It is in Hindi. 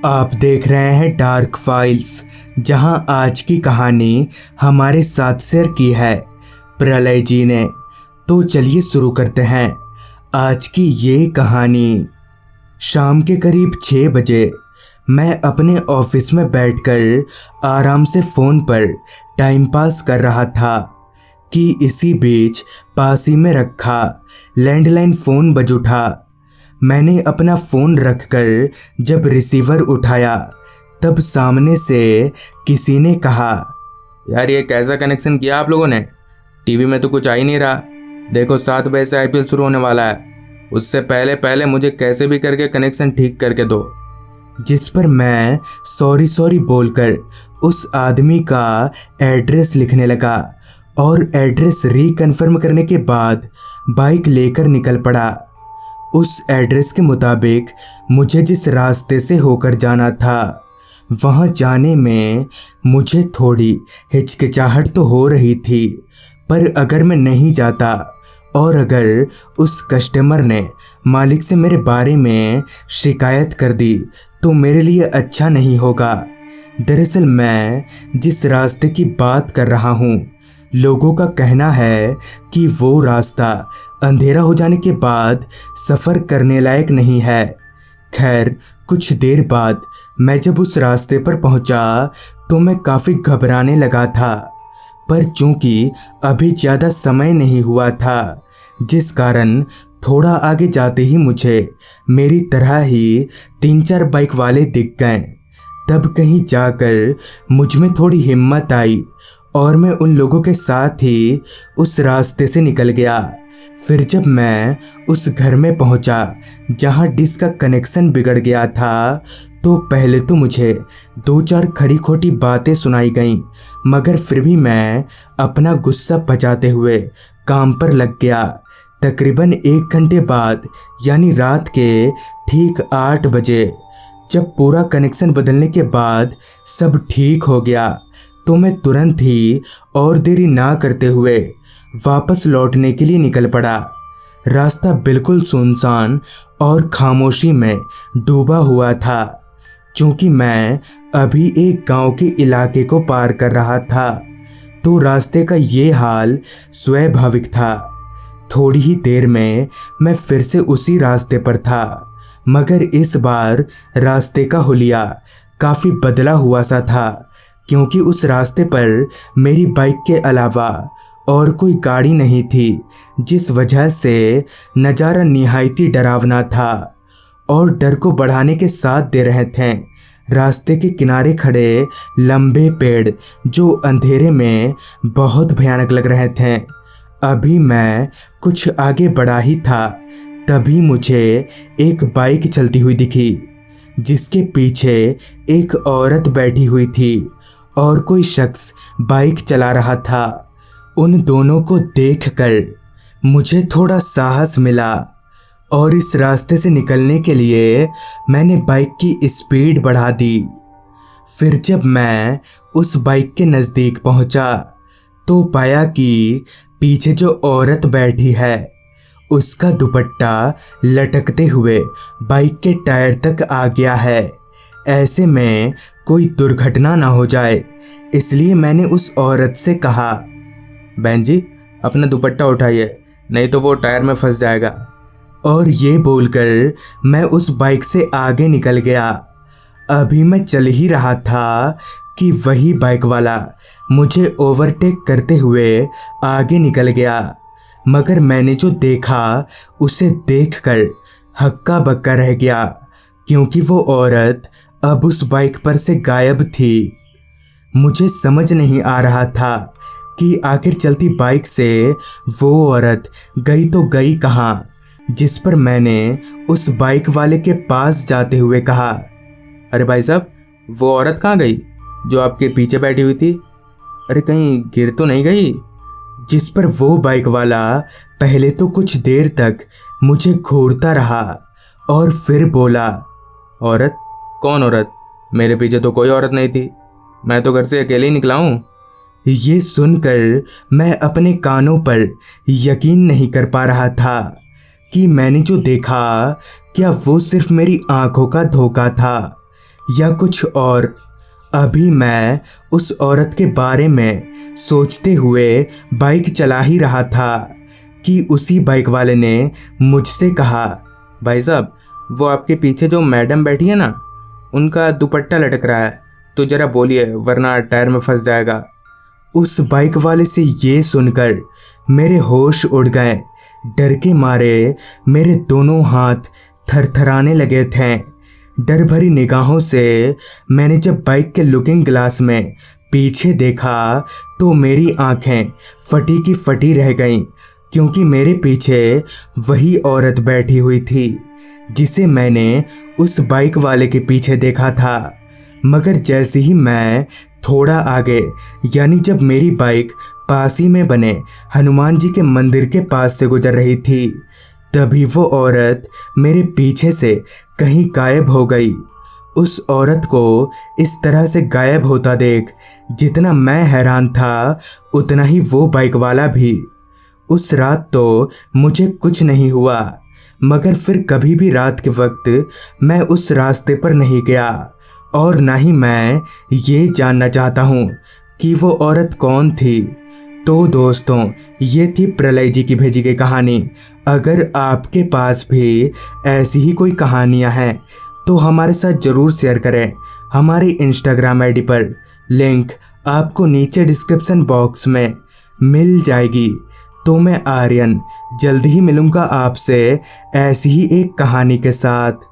आप देख रहे हैं डार्क फाइल्स, जहां आज की कहानी हमारे साथ शेयर की है प्रलय जी ने। तो चलिए शुरू करते हैं आज की ये कहानी। शाम के करीब 6 बजे मैं अपने ऑफिस में बैठकर आराम से फ़ोन पर टाइम पास कर रहा था कि इसी बीच पास ही में रखा लैंडलाइन फ़ोन बज उठा। मैंने अपना फ़ोन रखकर जब रिसीवर उठाया तब सामने से किसी ने कहा, यार ये कैसा कनेक्शन किया आप लोगों ने? टीवी में तो कुछ आ ही नहीं रहा। देखो 7 बजे से आईपीएल शुरू होने वाला है, उससे पहले पहले मुझे कैसे भी करके कनेक्शन ठीक करके दो। जिस पर मैं सॉरी बोलकर उस आदमी का एड्रेस लिखने लगा और एड्रेस रिकन्फर्म करने के बाद बाइक लेकर निकल पड़ा। उस एड्रेस के मुताबिक मुझे जिस रास्ते से होकर जाना था वहाँ जाने में मुझे थोड़ी हिचकिचाहट तो हो रही थी, पर अगर मैं नहीं जाता और अगर उस कस्टमर ने मालिक से मेरे बारे में शिकायत कर दी तो मेरे लिए अच्छा नहीं होगा। दरअसल मैं जिस रास्ते की बात कर रहा हूँ, लोगों का कहना है कि वो रास्ता अंधेरा हो जाने के बाद सफ़र करने लायक नहीं है। खैर, कुछ देर बाद मैं जब उस रास्ते पर पहुंचा तो मैं काफ़ी घबराने लगा था, पर चूंकि अभी ज़्यादा समय नहीं हुआ था, जिस कारण थोड़ा आगे जाते ही मुझे मेरी तरह ही 3-4 बाइक वाले दिख गए। तब कहीं जाकर मुझ में थोड़ी हिम्मत आई और मैं उन लोगों के साथ ही उस रास्ते से निकल गया। फिर जब मैं उस घर में पहुंचा जहां डिश का कनेक्शन बिगड़ गया था, तो पहले तो मुझे 2-4 खरी खोटी बातें सुनाई गईं, मगर फिर भी मैं अपना गुस्सा पचाते हुए काम पर लग गया। तकरीबन 1 घंटे बाद यानी रात के ठीक 8 बजे जब पूरा कनेक्शन बदलने के बाद सब ठीक हो गया तो मैं तुरंत ही और देरी ना करते हुए वापस लौटने के लिए निकल पड़ा। रास्ता बिल्कुल सुनसान और खामोशी में डूबा हुआ था, क्योंकि मैं अभी एक गांव के इलाके को पार कर रहा था, तो रास्ते का ये हाल स्वाभाविक था। थोड़ी ही देर में मैं फिर से उसी रास्ते पर था, मगर इस बार रास्ते का हुलिया काफ़ी बदला हुआ सा था, क्योंकि उस रास्ते पर मेरी बाइक के अलावा और कोई गाड़ी नहीं थी, जिस वजह से नज़ारा निहायती डरावना था। और डर को बढ़ाने के साथ दे रहे थे रास्ते के किनारे खड़े लंबे पेड़, जो अंधेरे में बहुत भयानक लग रहे थे। अभी मैं कुछ आगे बढ़ा ही था, तभी मुझे एक बाइक चलती हुई दिखी, जिसके पीछे एक औरत बैठी हुई थी और कोई शख्स बाइक चला रहा था। उन दोनों को देखकर मुझे थोड़ा साहस मिला और इस रास्ते से निकलने के लिए मैंने बाइक की स्पीड बढ़ा दी। फिर जब मैं उस बाइक के नज़दीक पहुंचा तो पाया कि पीछे जो औरत बैठी है उसका दुपट्टा लटकते हुए बाइक के टायर तक आ गया है। ऐसे में कोई दुर्घटना ना हो जाए, इसलिए मैंने उस औरत से कहा, बहन जी अपना दुपट्टा उठाइए, नहीं तो वो टायर में फंस जाएगा। और ये बोलकर मैं उस बाइक से आगे निकल गया। अभी मैं चल ही रहा था कि वही बाइक वाला मुझे ओवरटेक करते हुए आगे निकल गया, मगर मैंने जो देखा उसे देखकर हक्का बक्का रह गया, क्योंकि वो औरत अब उस बाइक पर से गायब थी। मुझे समझ नहीं आ रहा था कि आखिर चलती बाइक से वो औरत गई तो गई कहाँ, जिस पर मैंने उस बाइक वाले के पास जाते हुए कहा, अरे भाई साहब, वो औरत कहाँ गई जो आपके पीछे बैठी हुई थी? अरे कहीं गिर तो नहीं गई? जिस पर वो बाइक वाला पहले तो कुछ देर तक मुझे घूरता रहा और फिर बोला, औरत? कौन औरत? मेरे पीछे तो कोई औरत नहीं थी, मैं तो घर से अकेले ही निकला हूँ। ये सुनकर मैं अपने कानों पर यकीन नहीं कर पा रहा था कि मैंने जो देखा क्या वो सिर्फ मेरी आंखों का धोखा था या कुछ और। अभी मैं उस औरत के बारे में सोचते हुए बाइक चला ही रहा था कि उसी बाइक वाले ने मुझसे कहा, भाई साहब, वो आपके पीछे जो मैडम बैठी है ना, उनका दुपट्टा लटक रहा है, तो जरा बोलिए वरना टायर में फंस जाएगा। उस बाइक वाले से ये सुनकर मेरे होश उड़ गए। डर के मारे मेरे दोनों हाथ थरथराने लगे थे। डर भरी निगाहों से मैंने जब बाइक के लुकिंग ग्लास में पीछे देखा तो मेरी आंखें फटी की फटी रह गईं, क्योंकि मेरे पीछे वही औरत बैठी हुई थी जिसे मैंने उस बाइक वाले के पीछे देखा था। मगर जैसे ही मैं थोड़ा आगे, यानी जब मेरी बाइक पास ही में बने हनुमान जी के मंदिर के पास से गुजर रही थी, तभी वो औरत मेरे पीछे से कहीं गायब हो गई। उस औरत को इस तरह से गायब होता देख जितना मैं हैरान था, उतना ही वो बाइक वाला भी। उस रात तो मुझे कुछ नहीं हुआ, मगर फिर कभी भी रात के वक्त मैं उस रास्ते पर नहीं गया, और ना ही मैं ये जानना चाहता हूँ कि वो औरत कौन थी। तो दोस्तों, ये थी प्रलय जी की भेजी गई कहानी। अगर आपके पास भी ऐसी ही कोई कहानियाँ हैं तो हमारे साथ ज़रूर शेयर करें हमारे इंस्टाग्राम आईडी पर। लिंक आपको नीचे डिस्क्रिप्शन बॉक्स में मिल जाएगी। तो मैं आर्यन जल्द ही मिलूँगा आपसे ऐसी ही एक कहानी के साथ।